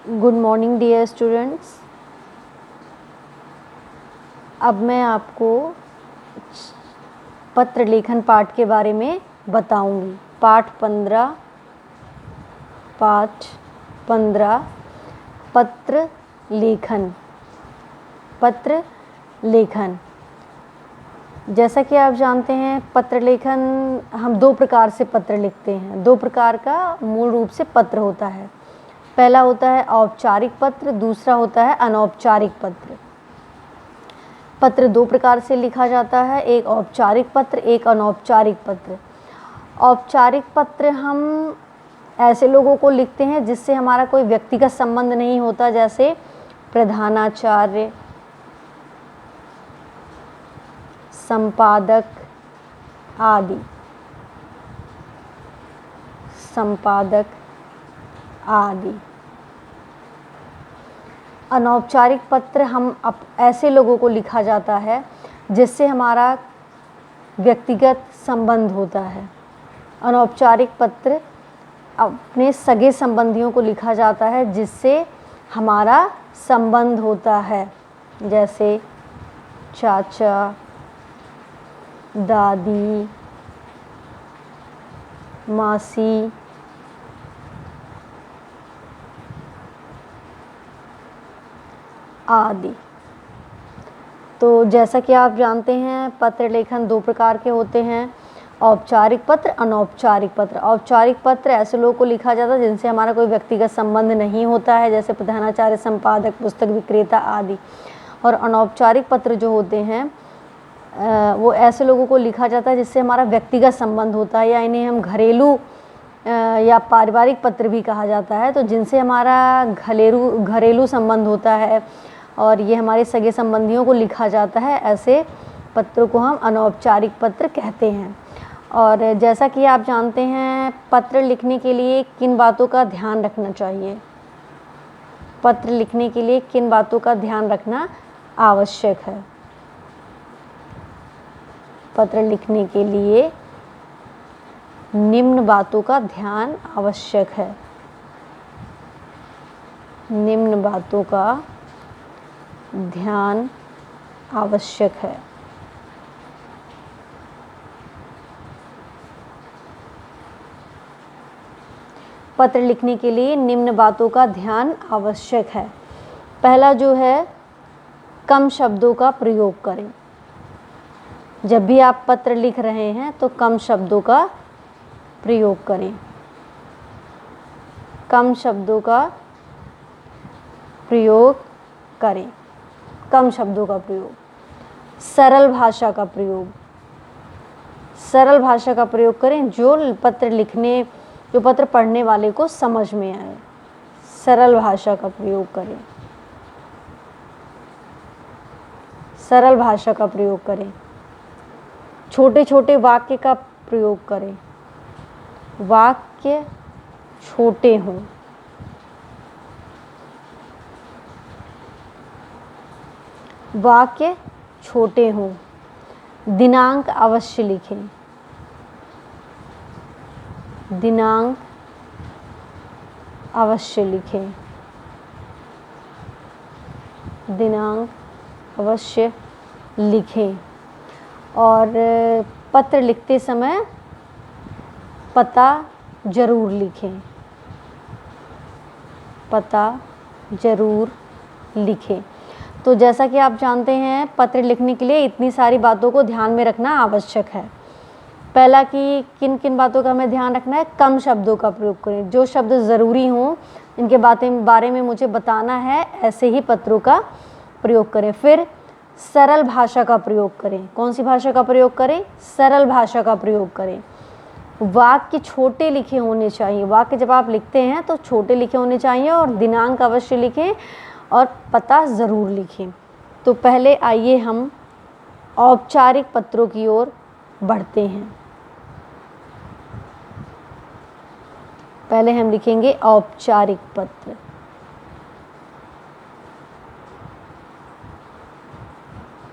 Good morning dear students. अब मैं आपको पत्र लेखन पाठ के बारे में बताऊंगी। पाठ 15 पत्र लेखन। पत्र लेखन, जैसा कि आप जानते हैं, पत्र लेखन हम दो प्रकार से पत्र लिखते हैं। दो प्रकार का मूल रूप से पत्र होता है। पहला होता है औपचारिक पत्र, दूसरा होता है अनौपचारिक पत्र। पत्र दो प्रकार से लिखा जाता है, एक औपचारिक पत्र, एक अनौपचारिक पत्र। औपचारिक पत्र हम ऐसे लोगों को लिखते हैं जिससे हमारा कोई व्यक्तिगत संबंध नहीं होता, जैसे प्रधानाचार्य, संपादक आदि। अनौपचारिक पत्र हम ऐसे लोगों को लिखा जाता है जिससे हमारा व्यक्तिगत संबंध होता है। अनौपचारिक पत्र अपने सगे संबंधियों को लिखा जाता है जिससे हमारा संबंध होता है, जैसे चाचा, दादी, मासी, आदि। तो जैसा कि आप जानते हैं, पत्र लेखन दो प्रकार के होते हैं, औपचारिक पत्र, अनौपचारिक पत्र। औपचारिक पत्र ऐसे लोगों को लिखा जाता है जिनसे हमारा कोई व्यक्तिगत संबंध नहीं होता है, जैसे प्रधानाचार्य, संपादक, पुस्तक विक्रेता आदि। और अनौपचारिक पत्र जो होते हैं वो ऐसे लोगों को लिखा जाता है जिससे हमारा व्यक्तिगत संबंध होता है, या इन्हें हम घरेलू या पारिवारिक पत्र भी कहा जाता है। तो जिनसे हमारा घरेलू संबंध होता है और ये हमारे सगे संबंधियों को लिखा जाता है, ऐसे पत्रों को हम अनौपचारिक पत्र कहते हैं। और जैसा कि आप जानते हैं, पत्र लिखने के लिए किन बातों का ध्यान रखना चाहिए? पत्र लिखने के लिए किन बातों का ध्यान रखना आवश्यक है? पत्र लिखने के लिए निम्न बातों का ध्यान आवश्यक है। निम्न बातों का ध्यान आवश्यक है। पत्र लिखने के लिए निम्न बातों का ध्यान आवश्यक है। पहला जो है, कम शब्दों का प्रयोग करें। जब भी आप पत्र लिख रहे हैं तो कम शब्दों का प्रयोग करें। कम शब्दों का प्रयोग करें। कम शब्दों का प्रयोग। सरल भाषा का प्रयोग। सरल भाषा का प्रयोग करें जो पत्र पढ़ने वाले को समझ में आए। सरल भाषा का प्रयोग करें। सरल भाषा का प्रयोग करें। छोटे छोटे वाक्य का प्रयोग करें। वाक्य छोटे हों। वाक्य छोटे हों। दिनांक अवश्य लिखें। दिनांक अवश्य लिखें। दिनांक अवश्य लिखें। और पत्र लिखते समय पता जरूर लिखें। पता जरूर लिखें। तो जैसा कि आप जानते हैं, पत्र लिखने के लिए इतनी सारी बातों को ध्यान में रखना आवश्यक है। पहला कि किन किन बातों का हमें ध्यान रखना है? कम शब्दों का प्रयोग करें। जो शब्द ज़रूरी हों, इनके बारे में मुझे बताना है, ऐसे ही पत्रों का प्रयोग करें। फिर सरल भाषा का प्रयोग करें। कौन सी भाषा का प्रयोग करें? सरल भाषा का प्रयोग करें। वाक्य छोटे लिखे होने चाहिए। वाक्य जब आप लिखते हैं तो छोटे लिखे होने चाहिए, और दिनांक अवश्य लिखें और पता ज़रूर लिखें। तो पहले आइए हम औपचारिक पत्रों की ओर बढ़ते हैं। पहले हम लिखेंगे औपचारिक पत्र।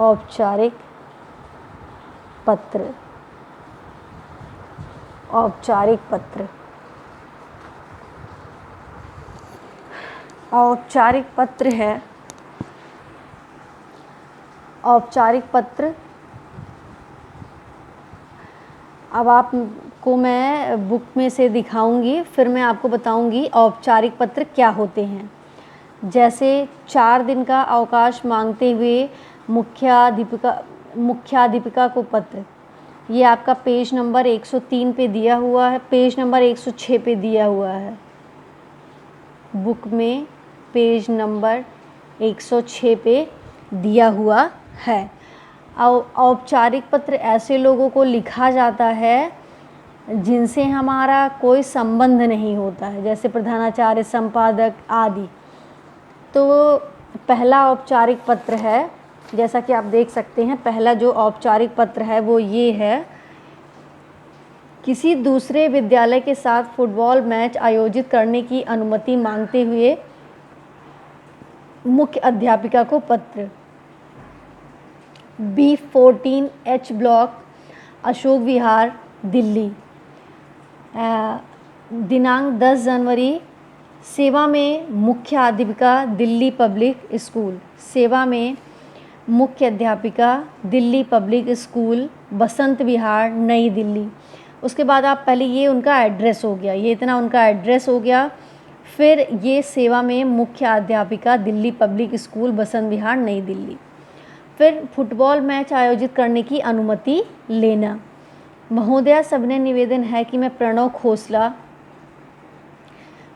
औपचारिक पत्र। औपचारिक पत्र। औपचारिक पत्र है, औपचारिक पत्र। अब आपको मैं बुक में से दिखाऊंगी, फिर मैं आपको बताऊंगी औपचारिक पत्र क्या होते हैं। जैसे 4 दिन का अवकाश मांगते हुए मुख्याध्यापिका को पत्र, ये आपका पेज नंबर 103 पे दिया हुआ है, पेज नंबर 106 पे दिया हुआ है बुक में, पेज नंबर 106 पे दिया हुआ है। औपचारिक पत्र ऐसे लोगों को लिखा जाता है जिनसे हमारा कोई संबंध नहीं होता है, जैसे प्रधानाचार्य, संपादक आदि। तो पहला औपचारिक पत्र है, जैसा कि आप देख सकते हैं, पहला जो औपचारिक पत्र है वो ये है, किसी दूसरे विद्यालय के साथ फुटबॉल मैच आयोजित करने की अनुमति मांगते हुए मुख्य अध्यापिका को पत्र। B14H ब्लॉक, अशोक विहार, दिल्ली, दिनांक 10 जनवरी। सेवा में मुख्याध्यापिका, दिल्ली पब्लिक स्कूल, सेवा में मुख्य अध्यापिका, दिल्ली पब्लिक स्कूल, बसंत विहार, नई दिल्ली। उसके बाद आप पहले ये उनका एड्रेस हो गया, ये इतना उनका एड्रेस हो गया। फिर ये सेवा में मुख्य अध्यापिका, दिल्ली पब्लिक स्कूल, बसंत विहार, नई दिल्ली। फिर फुटबॉल मैच आयोजित करने की अनुमति लेना। महोदया, सविनय निवेदन है कि मैं प्रणव खोसला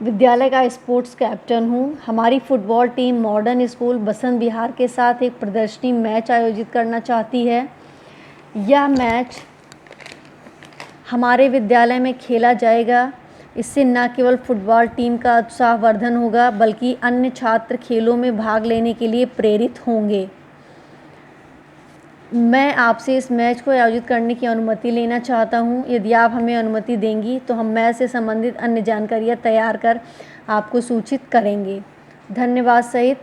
विद्यालय का स्पोर्ट्स कैप्टन हूँ। हमारी football team modern school Basant Vihar के साथ एक प्रदर्शनी मैच आयोजित करना चाहती है। यह मैच हमारे विद्यालय में खेला जाएगा। इससे न केवल फुटबॉल टीम का उत्साहवर्धन होगा, बल्कि अन्य छात्र खेलों में भाग लेने के लिए प्रेरित होंगे। मैं आपसे इस मैच को आयोजित करने की अनुमति लेना चाहता हूं। यदि आप हमें अनुमति देंगी तो हम मैच से संबंधित अन्य जानकारियां तैयार कर आपको सूचित करेंगे। धन्यवाद सहित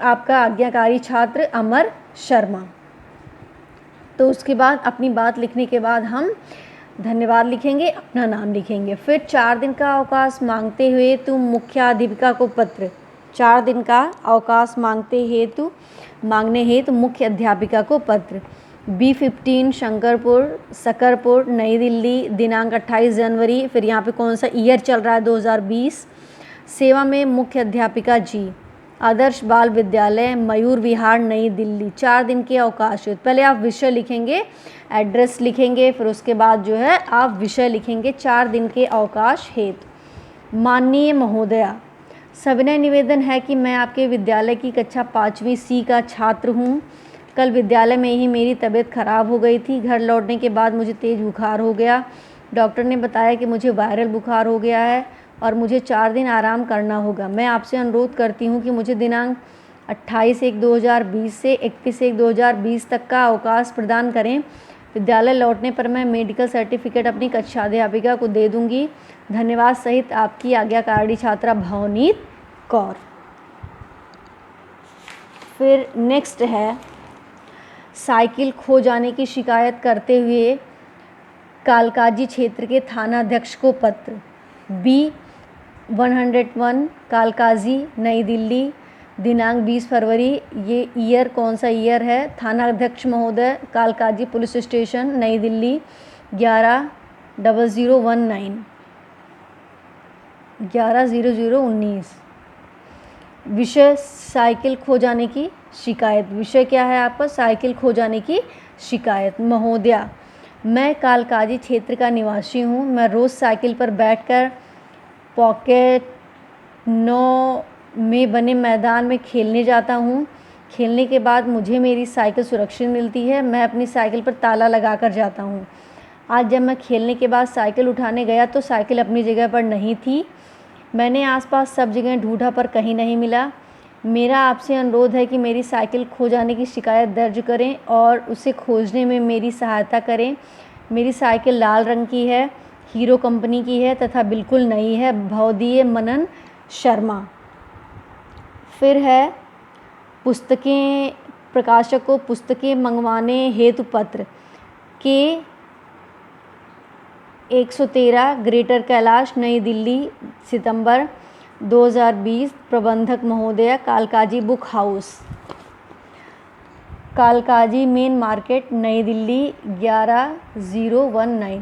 आपका आज्ञाकारी छात्र अमर शर्मा। तो उसके बाद अपनी बात लिखने के बाद हम धन्यवाद लिखेंगे, अपना नाम लिखेंगे। फिर 4 दिन का अवकाश मांगते हुए तुम मुख्याध्यापिका को पत्र। 4 दिन का अवकाश मांगने हेतु मुख्य अध्यापिका को पत्र। B15 शकरपुर, नई दिल्ली, दिनांक 28 जनवरी। फिर यहाँ पे कौन सा ईयर चल रहा है, 2020। सेवा में मुख्य अध्यापिका जी, आदर्श बाल विद्यालय, मयूर विहार, नई दिल्ली। 4 दिन के अवकाश हेतु पहले आप विषय लिखेंगे, एड्रेस लिखेंगे, फिर उसके बाद जो है आप विषय लिखेंगे। 4 दिन के अवकाश हेतु। माननीय महोदया, सविनय निवेदन है कि मैं आपके विद्यालय की कक्षा 5वीं C का छात्र हूँ। कल विद्यालय में ही मेरी तबीयत खराब हो गई थी। घर लौटने के बाद मुझे तेज़ बुखार हो गया। डॉक्टर ने बताया कि मुझे वायरल बुखार हो गया है और मुझे 4 दिन आराम करना होगा। मैं आपसे अनुरोध करती हूँ कि मुझे दिनांक 28/1/2020 से 31/1/2020 तक का अवकाश प्रदान करें। विद्यालय लौटने पर मैं मेडिकल सर्टिफिकेट अपनी कक्षाध्यापिका को दे दूँगी। धन्यवाद सहित आपकी आज्ञाकारी छात्रा भवनीत कौर। फिर नेक्स्ट है, साइकिल खो जाने की शिकायत करते हुए कालकाजी क्षेत्र के थानाध्यक्ष को पत्र। B101 कालकाजी, नई दिल्ली, दिनांक 20 फरवरी। ये ईयर कौन सा ईयर है? थानाध्यक्ष महोदय, कालकाजी पुलिस स्टेशन, नई दिल्ली, 11/0019। विषय साइकिल खो जाने की शिकायत। विषय क्या है आपका? साइकिल खो जाने की शिकायत। महोदया, मैं कालकाजी क्षेत्र का निवासी हूँ। मैं रोज़ साइकिल पर बैठकर पॉकेट 9 में बने मैदान में खेलने जाता हूँ। खेलने के बाद मुझे मेरी साइकिल सुरक्षित मिलती है। मैं अपनी साइकिल पर ताला लगा कर जाता हूँ। आज जब मैं खेलने के बाद साइकिल उठाने गया तो साइकिल अपनी जगह पर नहीं थी। मैंने आसपास सब जगह ढूंढा पर कहीं नहीं मिला। मेरा आपसे अनुरोध है कि मेरी साइकिल खो जाने की शिकायत दर्ज करें और उसे खोजने में मेरी सहायता करें। मेरी साइकिल लाल रंग की है, हीरो कंपनी की है तथा बिल्कुल नई है। भवदीय मनन शर्मा। फिर है पुस्तकें, प्रकाशक को पुस्तकें मंगवाने हेतु पत्र। 113 ग्रेटर कैलाश नई दिल्ली सितंबर 2020। प्रबंधक महोदय Kalkaji book house, Kalkaji main market नई दिल्ली 11019।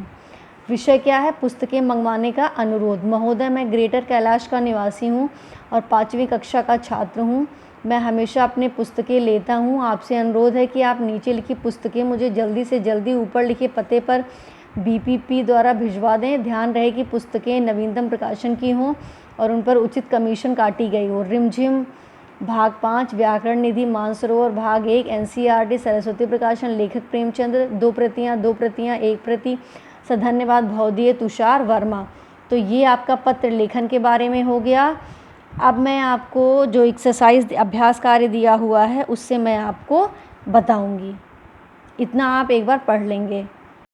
विषय क्या है? पुस्तकें मंगवाने का अनुरोध। महोदय, मैं ग्रेटर कैलाश का निवासी हूँ और 5वीं कक्षा का छात्र हूँ। मैं हमेशा अपने पुस्तकें लेता हूँ। आपसे अनुरोध है कि आप नीचे लिखी पुस्तकें मुझे जल्दी से जल्दी ऊपर लिखे पते पर BPP द्वारा भिजवा दें। ध्यान रहे कि पुस्तकें नवीनतम प्रकाशन की हों और उन पर उचित कमीशन काटी गई हो। रिमझिम भाग 5 व्याकरण निधि मानसरोवर भाग 1 NCERT सरस्वती प्रकाशन, लेखक प्रेमचंद्र, 2 प्रतियाँ 1 प्रति। धन्यवाद भवदीय तुषार वर्मा। तो ये आपका पत्र लेखन के बारे में हो गया। अब मैं आपको जो एक्सरसाइज अभ्यास कार्य दिया हुआ है उससे मैं आपको बताऊंगी। इतना आप एक बार पढ़ लेंगे।